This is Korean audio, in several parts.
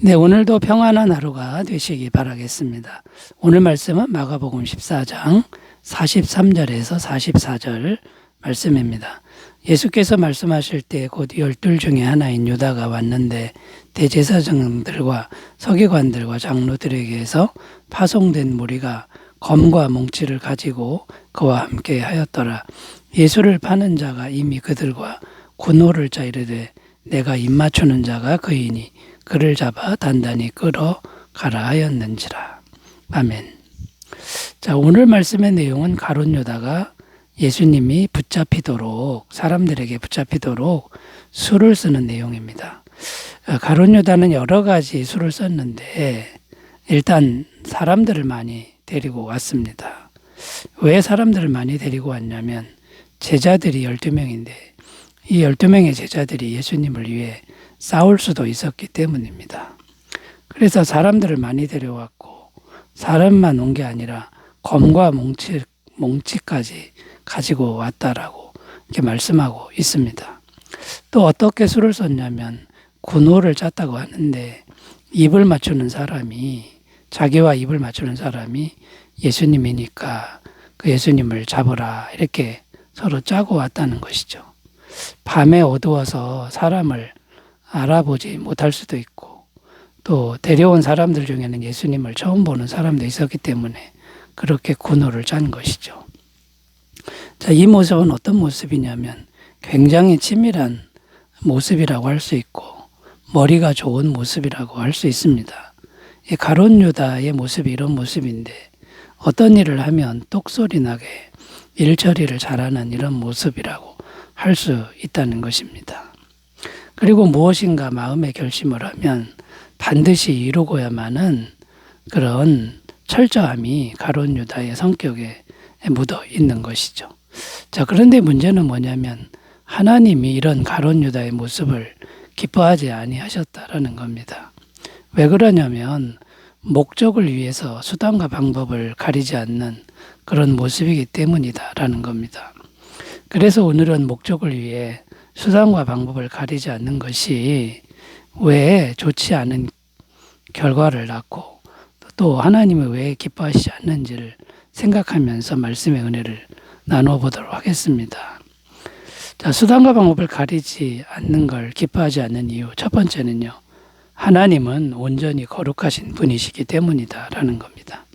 네, 오늘도 평안한 하루가 되시기 바라겠습니다. 오늘 말씀은 마가복음 14장 43절에서 44절 말씀입니다. 예수께서 말씀하실 때 곧 12 중에 하나인 유다가 왔는데 대제사장들과 서기관들과 장로들에게서 파송된 무리가 검과 몽치를 가지고 그와 함께 하였더라. 예수를 파는 자가 이미 그들과 군호를 짜 이르되 내가 입맞추는 자가 그이니 그를 잡아 단단히 끌어가라 하였는지라. 아멘. 자, 오늘 말씀의 내용은 가룟 유다가 예수님이 사람들에게 붙잡히도록 수를 쓰는 내용입니다. 가룟 유다는 여러 가지 수를 썼는데 일단 사람들을 많이 데리고 왔습니다. 왜 사람들을 많이 데리고 왔냐면 제자들이 12명인데 이 12명의 제자들이 예수님을 위해 싸울 수도 있었기 때문입니다. 그래서 사람들을 많이 데려왔고 사람만 온 게 아니라 검과 몽치까지 가지고 왔다라고 이렇게 말씀하고 있습니다. 또 어떻게 수를 썼냐면 군호를 짰다고 하는데 자기와 입을 맞추는 사람이 예수님이니까 그 예수님을 잡으라 이렇게 서로 짜고 왔다는 것이죠. 밤에 어두워서 사람을 알아보지 못할 수도 있고 또 데려온 사람들 중에는 예수님을 처음 보는 사람도 있었기 때문에 그렇게 군호를 짠 것이죠. 자, 이 모습은 어떤 모습이냐면 굉장히 치밀한 모습이라고 할 수 있고 머리가 좋은 모습이라고 할 수 있습니다. 이 가룟 유다의 모습이 이런 모습인데 어떤 일을 하면 똑소리 나게 일 처리를 잘하는 이런 모습이라고 할 수 있다는 것입니다. 그리고 무엇인가 마음의 결심을 하면 반드시 이루고야만은 그런 철저함이 가룟 유다의 성격에 묻어 있는 것이죠. 자, 그런데 문제는 뭐냐면 하나님이 이런 가룟 유다의 모습을 기뻐하지 아니하셨다라는 겁니다. 왜 그러냐면 목적을 위해서 수단과 방법을 가리지 않는 그런 모습이기 때문이다라는 겁니다. 그래서 오늘은 목적을 위해 수단과 방법을 가리지 않는 것이 왜 좋지 않은 결과를 낳고 또 하나님이 왜 기뻐하시지 않는지를 생각하면서 말씀의 은혜를 나누어 보도록 하겠습니다. 자, 수단과 방법을 가리지 않는 걸 기뻐하지 않는 이유 첫 번째는요. 하나님은 온전히 거룩하신 분이시기 때문이다라는 겁니다.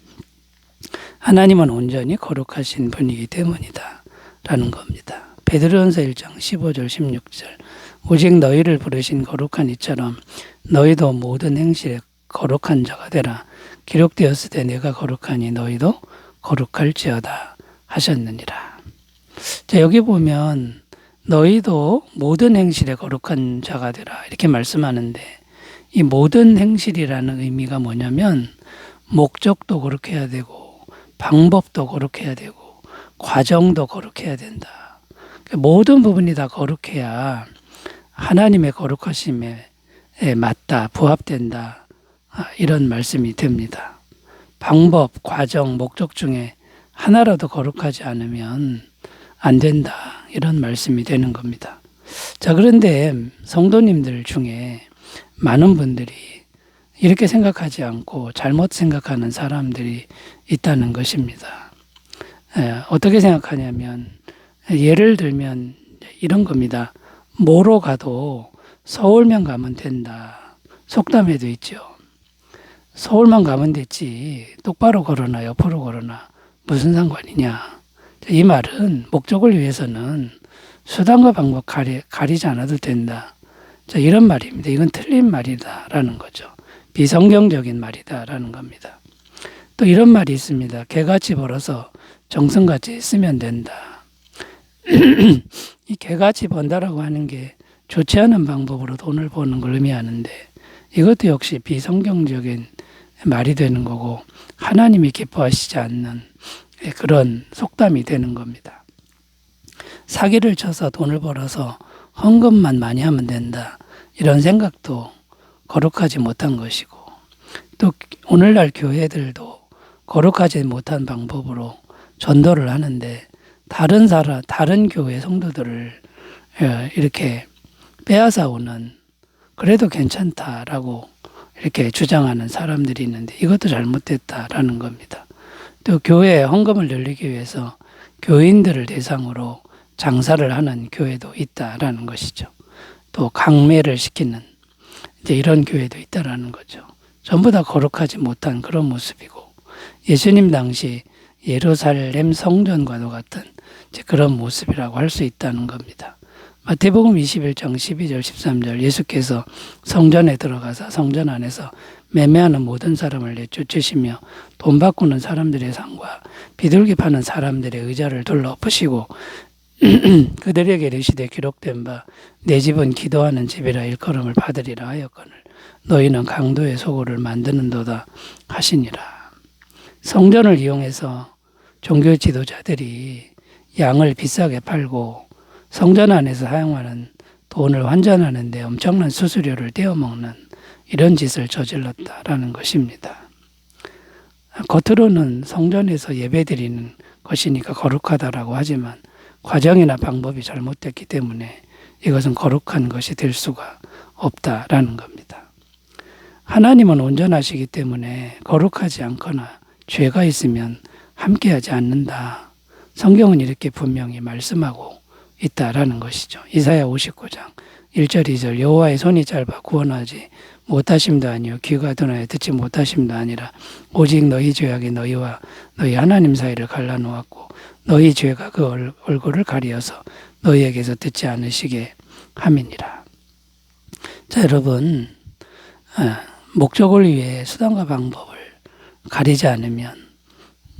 하나님은 온전히 거룩하신 분이기 때문이다라는 겁니다. 베드로전서 1장 15절 16절 오직 너희를 부르신 거룩한 이처럼 너희도 모든 행실에 거룩한 자가 되라. 기록되었을 때 내가 거룩하니 너희도 거룩할지어다 하셨느니라. 자, 여기 보면 너희도 모든 행실에 거룩한 자가 되라 이렇게 말씀하는데 이 모든 행실이라는 의미가 뭐냐면 목적도 거룩해야 되고 방법도 거룩해야 되고 과정도 거룩해야 된다. 모든 부분이 다 거룩해야 하나님의 거룩하심에 맞다, 부합된다 이런 말씀이 됩니다. 방법, 과정, 목적 중에 하나라도 거룩하지 않으면 안 된다 이런 말씀이 되는 겁니다. 자, 그런데 성도님들 중에 많은 분들이 이렇게 생각하지 않고 잘못 생각하는 사람들이 있다는 것입니다. 어떻게 생각하냐면 예를 들면 이런 겁니다. 뭐로 가도 서울만 가면 된다. 속담에도 있죠. 서울만 가면 됐지 똑바로 걸어나 옆으로 걸어나 무슨 상관이냐. 이 말은 목적을 위해서는 수단과 방법 가리지 않아도 된다. 자, 이런 말입니다. 이건 틀린 말이다라는 거죠. 비성경적인 말이다라는 겁니다. 또 이런 말이 있습니다. 개같이 벌어서 정성같이 쓰면 된다. 이 개같이 번다라고 하는 게 좋지 않은 방법으로 돈을 버는 걸 의미하는데 이것도 역시 비성경적인 말이 되는 거고 하나님이 기뻐하시지 않는 그런 속담이 되는 겁니다. 사기를 쳐서 돈을 벌어서 헌금만 많이 하면 된다. 이런 생각도 거룩하지 못한 것이고 또 오늘날 교회들도 거룩하지 못한 방법으로 전도를 하는데 다른 교회 성도들을 이렇게 빼앗아 오는 그래도 괜찮다라고 이렇게 주장하는 사람들이 있는데 이것도 잘못됐다라는 겁니다. 또 교회에 헌금을 늘리기 위해서 교인들을 대상으로 장사를 하는 교회도 있다라는 것이죠. 또 강매를 시키는 이제 이런 교회도 있다라는 거죠. 전부 다 거룩하지 못한 그런 모습이고 예수님 당시 예루살렘 성전과도 같은 이제 그런 모습이라고 할 수 있다는 겁니다. 마태복음 21장 12절 13절 예수께서 성전에 들어가서 성전 안에서 매매하는 모든 사람을 내쫓으시며 돈 바꾸는 사람들의 상과 비둘기 파는 사람들의 의자를 둘러엎으시고 그들에게 이르시되 기록된 바 내 집은 기도하는 집이라 일컬음을 받으리라 하였거늘 너희는 강도의 소굴을 만드는도다 하시니라. 성전을 이용해서 종교 지도자들이 양을 비싸게 팔고 성전 안에서 사용하는 돈을 환전하는 데 엄청난 수수료를 떼어먹는 이런 짓을 저질렀다라는 것입니다. 겉으로는 성전에서 예배드리는 것이니까 거룩하다라고 하지만 과정이나 방법이 잘못됐기 때문에 이것은 거룩한 것이 될 수가 없다라는 겁니다. 하나님은 온전하시기 때문에 거룩하지 않거나 죄가 있으면 함께하지 않는다. 성경은 이렇게 분명히 말씀하고 있다라는 것이죠. 이사야 59장 1절 2절 여호와의 손이 짧아 구원하지 못하심도 아니요 귀가 둔하여 듣지 못하심도 아니라 오직 너희 죄악이 너희와 너희 하나님 사이를 갈라놓았고 너희 죄가 그 얼굴을 가리어서 너희에게서 듣지 않으시게 함이니라. 자, 여러분, 목적을 위해 수단과 방법을 가리지 않으면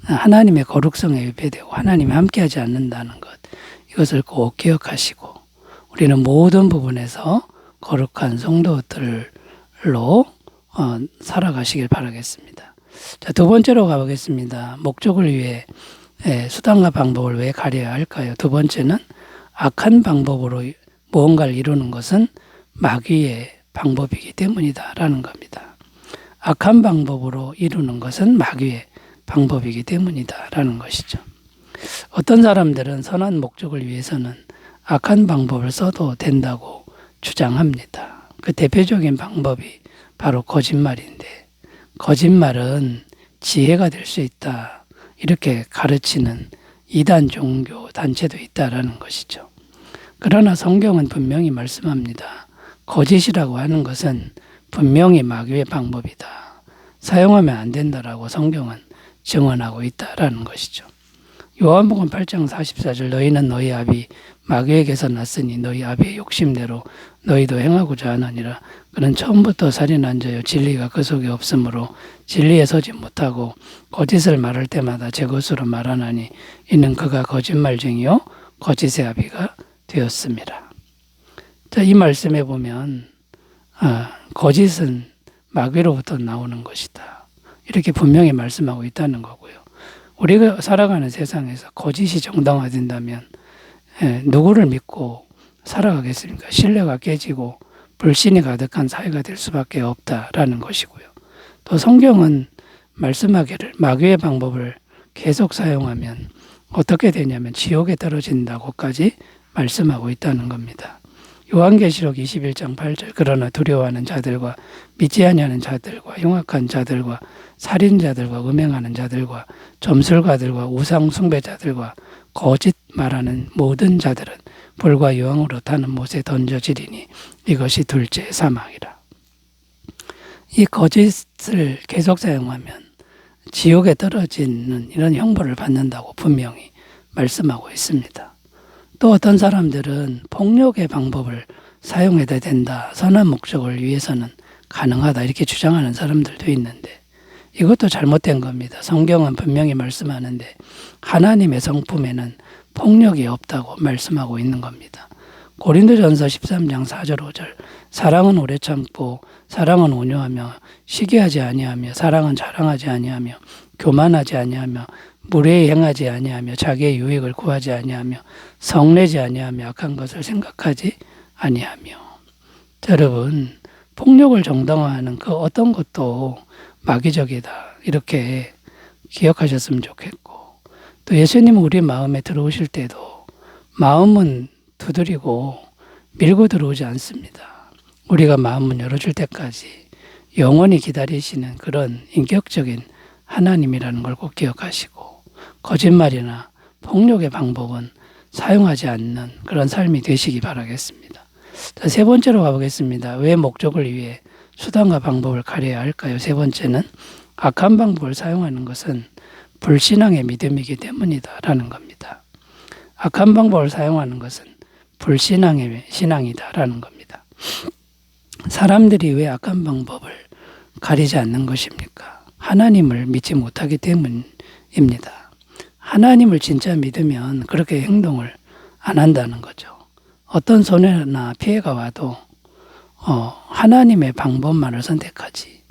하나님의 거룩성에 위배되고 하나님이 함께하지 않는다는 것, 이것을 꼭 기억하시고 우리는 모든 부분에서 거룩한 성도들로 살아가시길 바라겠습니다. 자, 두 번째로 가보겠습니다. 목적을 위해 수단과 방법을 왜 가려야 할까요? 두 번째는 악한 방법으로 무언가를 이루는 것은 마귀의 방법이기 때문이다라는 겁니다. 악한 방법으로 이루는 것은 마귀의 방법이기 때문이다라는 것이죠. 어떤 사람들은 선한 목적을 위해서는 악한 방법을 써도 된다고 주장합니다. 그 대표적인 방법이 바로 거짓말인데 거짓말은 지혜가 될 수 있다. 이렇게 가르치는 이단 종교 단체도 있다라는 것이죠. 그러나 성경은 분명히 말씀합니다. 거짓이라고 하는 것은 분명히 마귀의 방법이다. 사용하면 안 된다라고 성경은 증언하고 있다라는 것이죠. 요한복음 8장 44절 너희는 너희 아비 마귀에게서 났으니 너희 아비의 욕심대로 너희도 행하고자 하느니라. 그는 처음부터 살인한 자요 진리가 그 속에 없으므로 진리에 서지 못하고 거짓을 말할 때마다 제 것으로 말하나니 이는 그가 거짓말쟁이요 거짓의 아비가 되었습니다. 자, 이 말씀에 보면 거짓은 마귀로부터 나오는 것이다. 이렇게 분명히 말씀하고 있다는 거고요. 우리가 살아가는 세상에서 거짓이 정당화된다면 누구를 믿고 살아가겠습니까? 신뢰가 깨지고 불신이 가득한 사회가 될 수밖에 없다라는 것이고요. 또 성경은 말씀하기를 마귀의 방법을 계속 사용하면 어떻게 되냐면 지옥에 떨어진다고까지 말씀하고 있다는 겁니다. 요한계시록 21장 8절 그러나 두려워하는 자들과 믿지 아니하는 자들과 흉악한 자들과 살인자들과 음행하는 자들과 점술가들과 우상 숭배자들과 거짓 말하는 모든 자들은 불과 유황으로 타는 못에 던져지리니 이것이 둘째 사망이라. 이 거짓을 계속 사용하면 지옥에 떨어지는 이런 형벌을 받는다고 분명히 말씀하고 있습니다. 또 어떤 사람들은 폭력의 방법을 사용해야 된다. 선한 목적을 위해서는 가능하다. 이렇게 주장하는 사람들도 있는데 이것도 잘못된 겁니다. 성경은 분명히 말씀하는데 하나님의 성품에는 폭력이 없다고 말씀하고 있는 겁니다. 고린도전서 13장 4절 5절 사랑은 오래 참고 사랑은 온유하며 시기하지 아니하며 사랑은 자랑하지 아니하며 교만하지 아니하며 무례히 행하지 아니하며 자기의 유익을 구하지 아니하며 성내지 아니하며 악한 것을 생각하지 아니하며. 자, 여러분 폭력을 정당화하는 그 어떤 것도 마귀적이다 이렇게 기억하셨으면 좋겠고 또 예수님은 우리 마음에 들어오실 때도 마음은 두드리고 밀고 들어오지 않습니다. 우리가 마음문 열어줄 때까지 영원히 기다리시는 그런 인격적인 하나님이라는 걸 꼭 기억하시고, 거짓말이나 폭력의 방법은 사용하지 않는 그런 삶이 되시기 바라겠습니다. 자, 세 번째로 가보겠습니다. 왜 목적을 위해 수단과 방법을 가려야 할까요? 세 번째는 악한 방법을 사용하는 것은 불신앙의 믿음이기 때문이다라는 겁니다. 악한 방법을 사용하는 것은 불신앙의 신앙이다라는 겁니다. 사람들이 왜 악한 방법을 가리지 않는 것입니까? 하나님을 믿지 못하기 때문입니다. 하나님을 진짜 믿으면 그렇게 행동을 안 한다는 거죠. 어떤 손해나 피해가 와도 하나님의 방법만을 선택하지,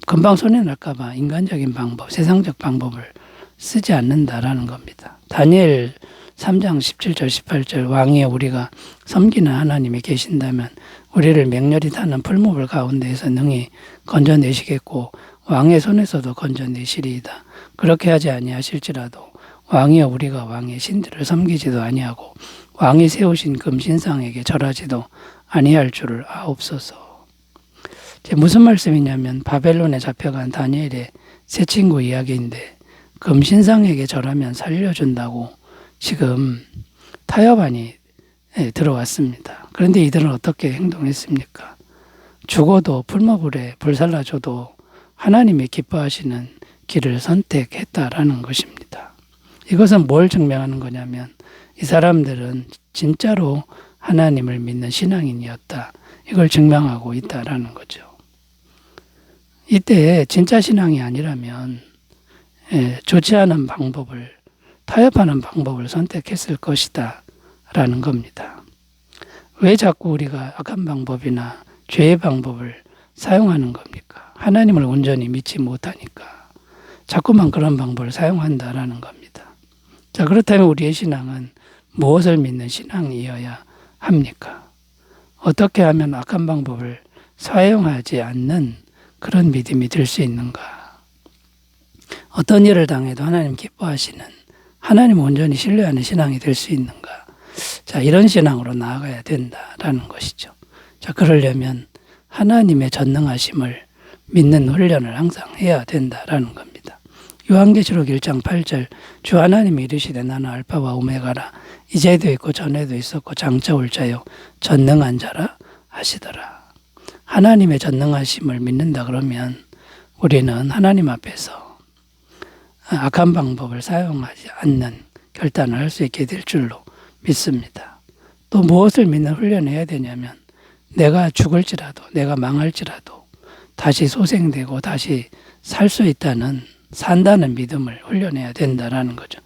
금방 손해날까봐 인간적인 방법, 세상적 방법을 쓰지 않는다라는 겁니다. 다니엘 3장 17절 18절 왕이여 우리가 섬기는 하나님이 계신다면 우리를 맹렬히 타는 풀무불 가운데에서 능히 건져내시겠고 왕의 손에서도 건져내시리이다. 그렇게 하지 아니하실지라도 왕이여 우리가 왕의 신들을 섬기지도 아니하고 왕이 세우신 금신상에게 절하지도 아니할 줄을 아옵소서. 무슨 말씀이냐면 바벨론에 잡혀간 다니엘의 세 친구 이야기인데 금신상에게 절하면 살려준다고 지금 타협안이 들어왔습니다. 그런데 이들은 어떻게 행동했습니까? 죽어도 풀무불에 불살라줘도 하나님이 기뻐하시는 길을 선택했다라는 것입니다. 이것은 뭘 증명하는 거냐면 이 사람들은 진짜로 하나님을 믿는 신앙인이었다. 이걸 증명하고 있다라는 거죠. 이때 진짜 신앙이 아니라면 좋지 않은 방법을, 타협하는 방법을 선택했을 것이다 라는 겁니다. 왜 자꾸 우리가 악한 방법이나 죄의 방법을 사용하는 겁니까? 하나님을 온전히 믿지 못하니까 자꾸만 그런 방법을 사용한다라는 겁니다. 자, 그렇다면 우리의 신앙은 무엇을 믿는 신앙이어야 합니까? 어떻게 하면 악한 방법을 사용하지 않는 그런 믿음이 될 수 있는가? 어떤 일을 당해도 하나님 기뻐하시는, 하나님 온전히 신뢰하는 신앙이 될 수 있는가? 자, 이런 신앙으로 나아가야 된다라는 것이죠. 자, 그러려면 하나님의 전능하심을 믿는 훈련을 항상 해야 된다라는 겁니다. 요한계시록 1장 8절 주 하나님이 이르시되 나는 알파와 오메가라 이제도 있고 전에도 있었고 장차 올 자요 전능한 자라 하시더라. 하나님의 전능하심을 믿는다 그러면 우리는 하나님 앞에서 악한 방법을 사용하지 않는 결단을 할 수 있게 될 줄로 믿습니다. 또 무엇을 믿는 훈련을 해야 되냐면 내가 죽을지라도 내가 망할지라도 다시 소생되고 다시 살 수 있다는 산다는 믿음을 훈련해야 된다라는 거죠.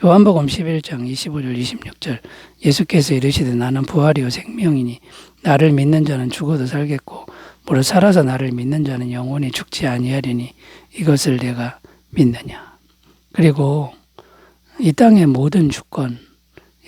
요한복음 11장 25절 26절 예수께서 이르시되 나는 부활이요 생명이니 나를 믿는 자는 죽어도 살겠고 무릇 살아서 나를 믿는 자는 영원히 죽지 아니하리니 이것을 내가 믿느냐. 그리고 이 땅의 모든 주권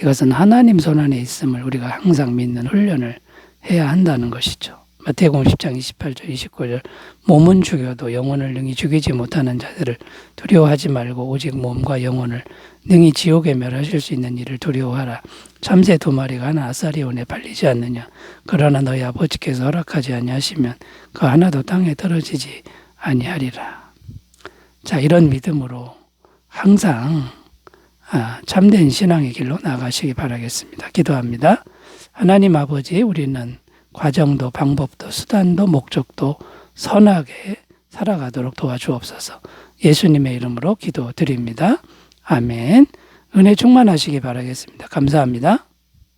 이것은 하나님 손안에 있음을 우리가 항상 믿는 훈련을 해야 한다는 것이죠. 마태복음 10장 28절 29절 몸은 죽여도 영혼을 능히 죽이지 못하는 자들을 두려워하지 말고 오직 몸과 영혼을 능히 지옥에 멸하실 수 있는 일을 두려워하라. 참새 2마리가 하나 아사리온에 팔리지 않느냐. 그러나 너희 아버지께서 허락하지 아니하시면 그 하나도 땅에 떨어지지 아니하리라. 자, 이런 믿음으로 항상 참된 신앙의 길로 나가시기 바라겠습니다. 기도합니다. 하나님 아버지, 우리는 과정도 방법도 수단도 목적도 선하게 살아가도록 도와주옵소서. 예수님의 이름으로 기도드립니다. 아멘. 은혜 충만하시기 바라겠습니다. 감사합니다.